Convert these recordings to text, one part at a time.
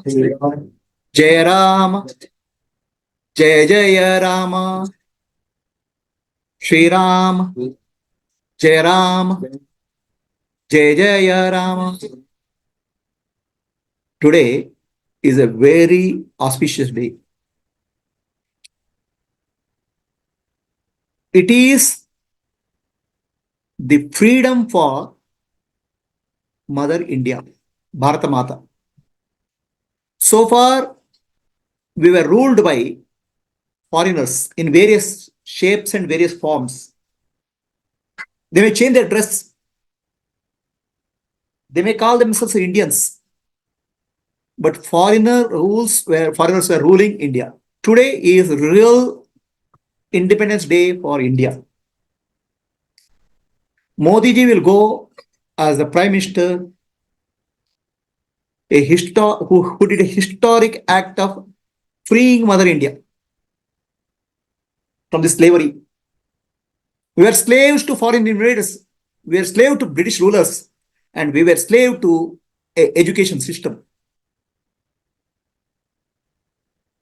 Jaya Rama, Jaya Jaya Rama, Shri Ram, Jaya Ram, Jaya Jaya Rama. Today is a very auspicious day. It is the freedom for Mother India, Bharata Mata. So far, we were ruled by foreigners in various shapes and various forms. They may change their dress. They may call themselves Indians. But foreigners were ruling India. Today is real Independence Day for India. Modi ji will go as the Prime Minister, who did a historic act of freeing Mother India from the slavery. We were slaves to foreign invaders. We were slaves to British rulers. And we were slaves to an education system.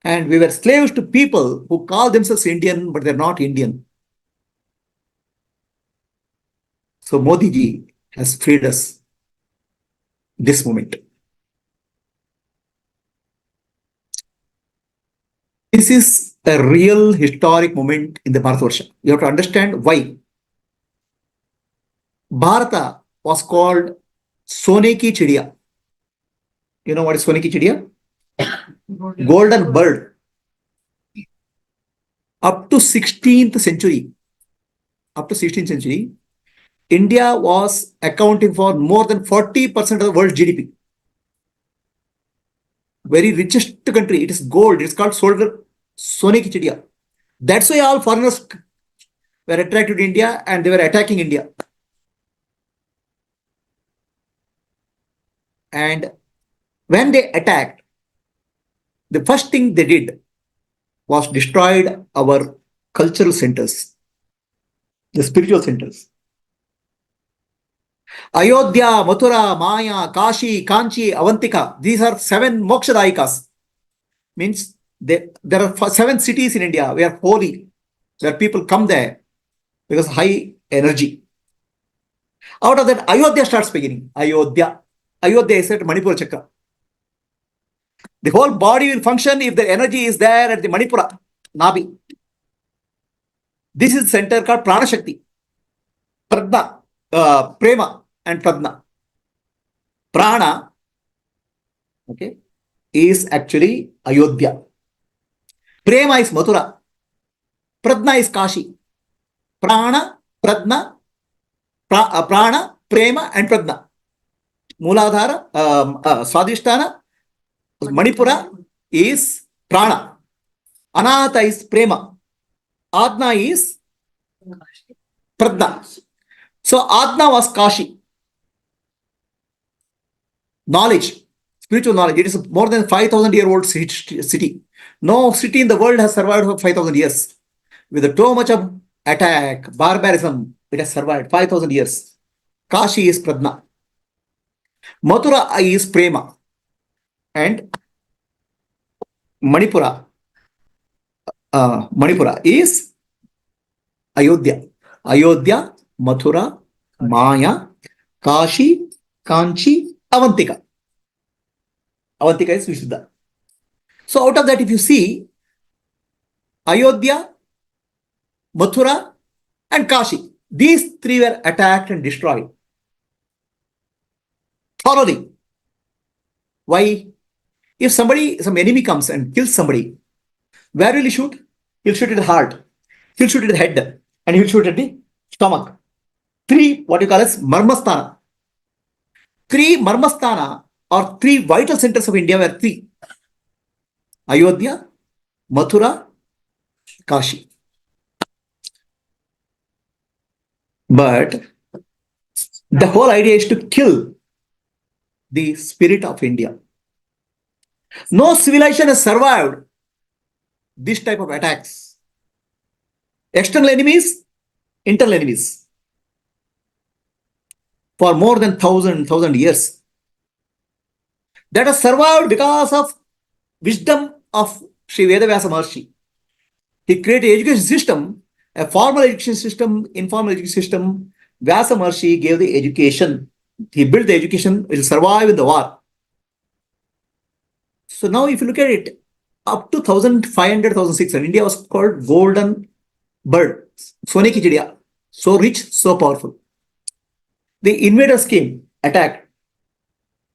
And we were slaves to people who call themselves Indian, but they're not Indian. So Modi ji has freed us this moment. This is a real historic moment in the Bharatvarsha. You have to understand why. Bharata was called Sone ki Chidiya. You know what is Sone ki Chidiya? Golden bird. Up to 16th century, India was accounting for more than 40% of the world GDP. Very richest country. It is gold. It's called Sone ki Chidiya. That's why all foreigners were attracted to India and they were attacking India. And when they attacked, the first thing they did was destroyed our cultural centers, the spiritual centers. Ayodhya, Mathura, Maya, Kashi, Kanchi, Avantika. These are 7 mokshadayikas. Means there are 7 cities in India where holy, where people come there because high energy. Out of that, Ayodhya starts beginning. Ayodhya is at Manipura Chakra. The whole body will function if the energy is there at the Manipura, Nabi. This is the center called Prana Shakti, Prana, Prema and Pradna. Prana, okay, is actually Ayodhya. Prema is Mathura. Pradna is Kashi. Prana, Pradna, Prana, Prema and Pradna. Mooladhara, Swadhisthana, Manipura is Prana. Anahata is Prema. Adna is Pradna. So Adna was Kashi. Knowledge, spiritual knowledge. It is more than 5,000-year-old city. No city in the world has survived for 5,000 years. With too much of attack, barbarism, it has survived 5,000 years. Kashi is Pradna. Mathura is Prema. And Manipura is Ayodhya. Ayodhya, Mathura, Maya, Kashi, Kanchi, Avantika. Avantika is Vishuddha. So out of that, if you see, Ayodhya, Mathura and Kashi, these 3 were attacked and destroyed thoroughly. Why? If some enemy comes and kills somebody, where will he shoot? He'll shoot at the heart. He'll shoot at the head. And he'll shoot at the stomach. 3, what you call as Marmasthana. 3 Marmasthana or 3 vital centers of India were 3. Ayodhya, Mathura, Kashi. But the whole idea is to kill the spirit of India. No civilization has survived this type of attacks. External enemies, internal enemies. For more than 1,000 years. that has survived because of wisdom of Sri Vedavyasa Maharshi. He created an education system, a formal education system, informal education system. Vyasa Maharshi gave the education. He built the education, which will survive in the war. So now if you look at it, up to 1500, 1600, India was called golden bird, Sone ki chidiya, so rich, so powerful. The invaders came, attacked.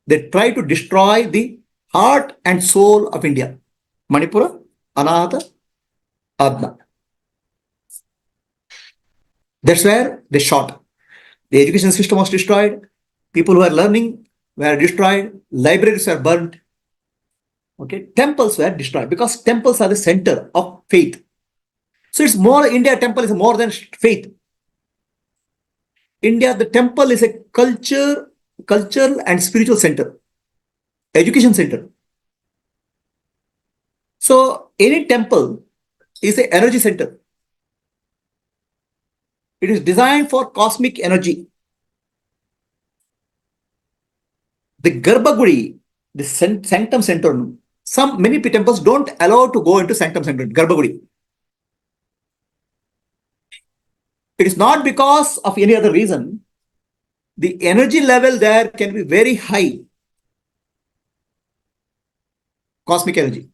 They tried to destroy the heart and soul of India. Manipura, Anahata, Adna. That's where they shot. The education system was destroyed. People who are learning were destroyed. Libraries were burnt. Okay, temples were destroyed because temples are the center of faith. So it's more, India temple is more than faith. India, the temple is a cultural and spiritual center, education center. So any temple is an energy center. It is designed for cosmic energy. The Garbhagudi, the sanctum sanctorum, many temples don't allow to go into sanctum sanctorum, Garbhagudi. It is not because of any other reason. The energy level there can be very high, cosmic energy.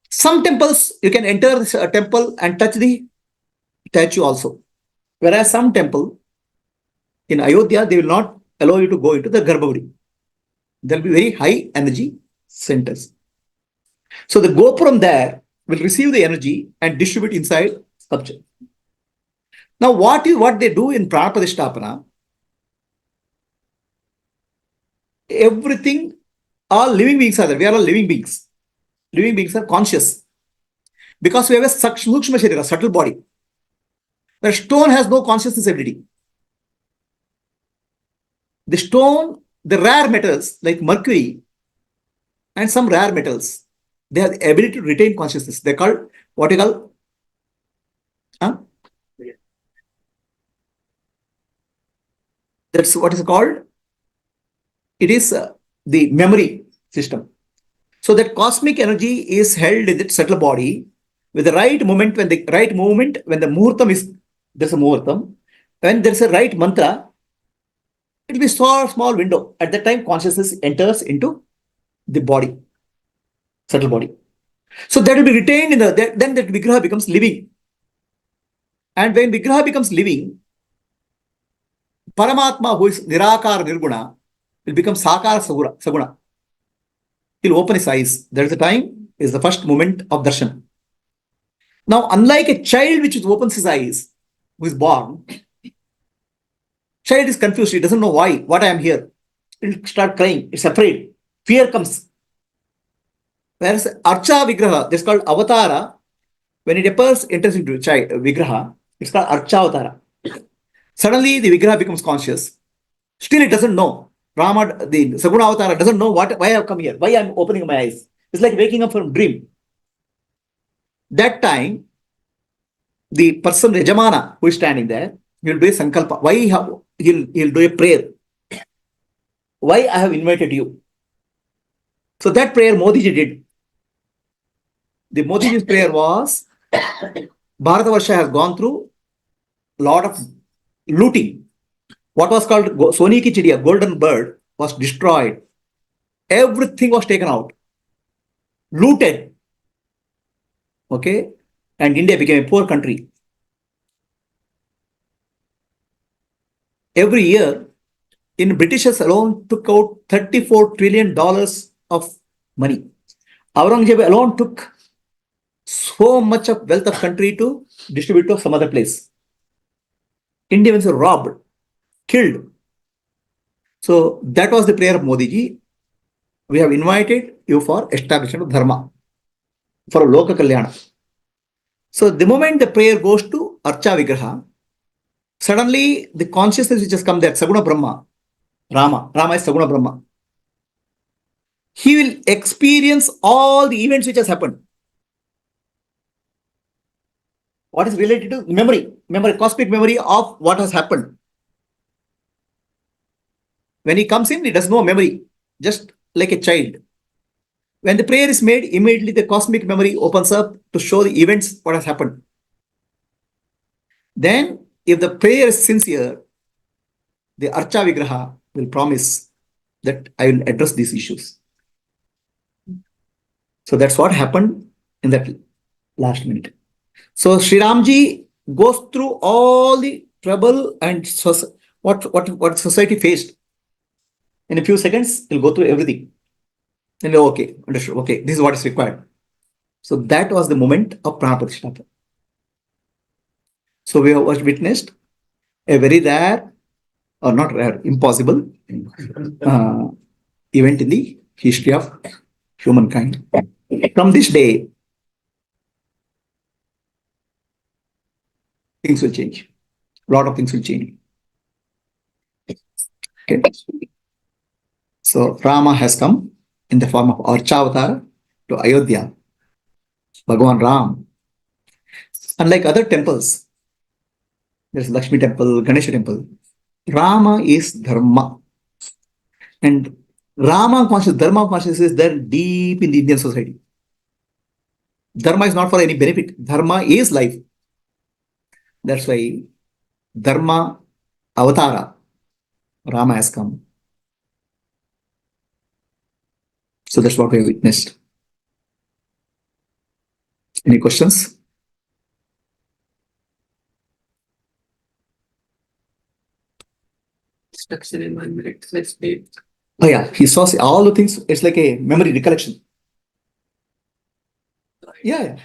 Some temples, you can enter a temple and touch the statue also. Whereas some temple in Ayodhya, they will not allow you to go into the Garbhagudi. There will be very high energy centers. So the Gopuram there will receive the energy and distribute inside sculpture. Now, what they do in Prana Pratishtapana? Everything, all living beings are there. We are all living beings. Living beings are conscious. Because we have a Sukshma Sharira, subtle body. The stone has no consciousness ability. The stone, the rare metals like mercury and some rare metals, they have the ability to retain consciousness. They're called, what you call, that's what is called. It is the memory system. So that cosmic energy is held in that subtle body with the right moment, when the muhurtam is, there's a muhurtam, when there's a right mantra, it will be a small window. At that time, consciousness enters into the body, subtle body. So that will be retained in then that Vigraha becomes living. And when Vigraha becomes living, Paramatma, who is Nirakara Nirguna, will become Sakara Saguna. He'll open his eyes. That is the time, is the first moment of darshan. Now, unlike a child which opens his eyes, who is born, child is confused. He doesn't know why, what I am here. He'll start crying. It's afraid. Fear comes. Whereas Archa Vigraha, this is called Avatara. When it enters into child Vigraha, it's called Archa Avatara. Suddenly, the Vigraha becomes conscious. Still, it doesn't know. Rama, the Saguna Avatara, doesn't know why I have come here, why I am opening my eyes. It's like waking up from a dream. That time, the person, Yajamana, who is standing there, he will do a sankalpa. Why he'll do a prayer. Why I have invited you. So that prayer Modiji did. The Modiji's prayer was, Bharatavarsha has gone through a lot of looting. What was called Sone ki chidiya, golden bird, was destroyed. Everything was taken out. Looted. Okay? And India became a poor country. Every year, in Britishers alone took out $34 trillion of money. Aurangzeb alone took so much of wealth of country to distribute to some other place. Indians were robbed, killed. So that was the prayer of Modiji. We have invited you for establishment of dharma, for Loka Kalyana. So the moment the prayer goes to Archa Vigraha, suddenly the consciousness which has come there, Saguna Brahma, Rama is Saguna Brahma. He will experience all the events which has happened. What is related to memory, cosmic memory of what has happened. When he comes in, he does no memory, just like a child. When the prayer is made, immediately the cosmic memory opens up to show the events, what has happened. Then, if the prayer is sincere, the Archa Vigraha will promise that I will address these issues. So that's what happened in that last minute. So Sri Ramji goes through all the trouble and what society faced. In a few seconds, he'll go through everything. And okay, understood. Okay, this is what is required. So that was the moment of Prana Pratishtapana. So we have witnessed a very rare, or not rare, impossible event in the history of humankind. From this day, things will change. A lot of things will change. Okay. So Rama has come in the form of Archavatara to Ayodhya. Bhagavan Ram. Unlike other temples, there's Lakshmi temple, Ganesha temple. Rama is Dharma. And Rama consciousness, Dharma consciousness is there deep in the Indian society. Dharma is not for any benefit. Dharma is life. That's why Dharma Avatara, Rama has come. So that's what we have witnessed. Any questions? Structure in 1 minute. Let's play. Oh yeah, he saw all the things. It's like a memory recollection. Yeah.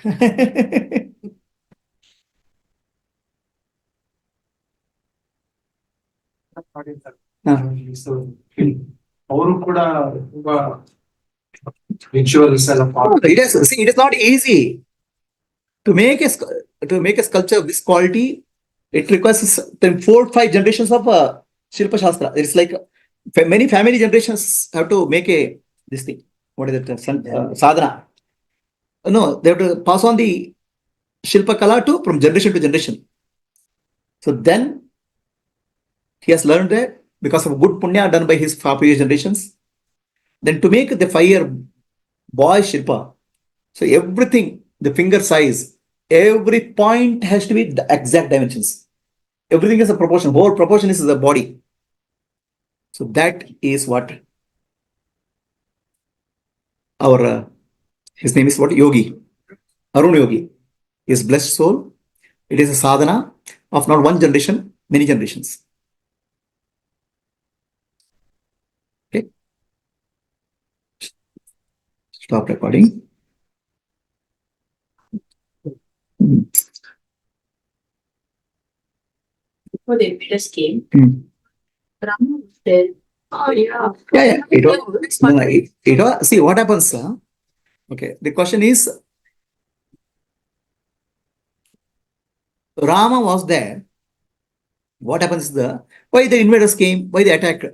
So, ಅವರು ಕೂಡ ತುಂಬಾ rituals ಎಲ್ಲ it is not easy to make a sculpture of this quality. It requires 4-5 generations of Shilpa Shastra. It's like many family generations have to make this thing. What is it? Sadhana. No, they have to pass on the Shilpa Kala from generation to generation. So then he has learned that because of good punya done by his previous generations. Then to make the 5-year boy Shilpa, so everything, the finger size, every point has to be the exact dimensions. Everything is a proportion. Whole proportion is the body. So that is what our his name is what? Yogi, Arun Yogi, his blessed soul. It is a sadhana of not one generation, many generations. Okay. Stop recording. Before the invaders came, Hmm. Rama was there. Oh yeah. Yeah. It was, see what happens. Okay. The question is, Rama was there. What happens is why the invaders came, why they attacked.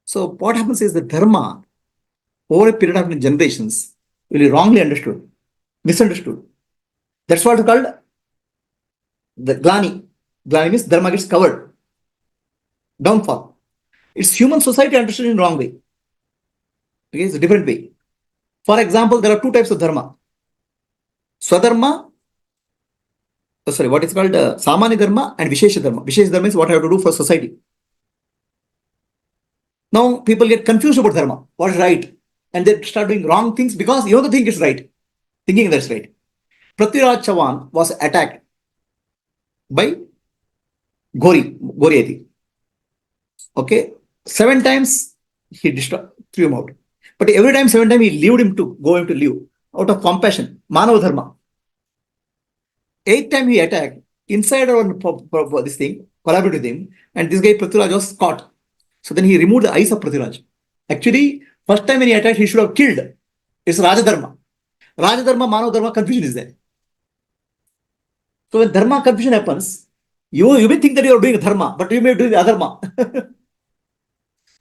So what happens is the dharma over a period of generations will be wrongly understood, misunderstood. That's what is called the glani. Glani means dharma gets covered, downfall. It's human society understood in wrong way. Okay, it's a different way. For example, there are 2 types of dharma. Swadharma, what is called Samanya Dharma and Vishesha Dharma. Vishesha Dharma is what I have to do for society. Now people get confused about dharma, what is right, and they start doing wrong things because you know the thing is right, thinking that's right. Prithviraj Chauhan was attacked by Goriyati. Okay, 7 times he threw him out, but every time 7 times he left him to live out of compassion, Manav Dharma. 8th time he attacked, insider on this thing, collaborated with him, and this guy Prithviraj was caught. So then he removed the eyes of Prithviraj. Actually, first time when he attacked, he should have killed. It's Rajadharma. Rajadharma, Manav Dharma, confusion is there. So when dharma confusion happens, you may think that you are doing dharma, but you may do the adharma.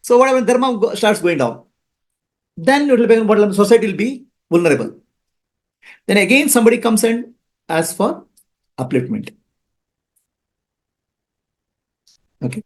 So what happens? Dharma starts going down. Then it will be, society will be vulnerable. Then again somebody comes and asks for upliftment. Okay.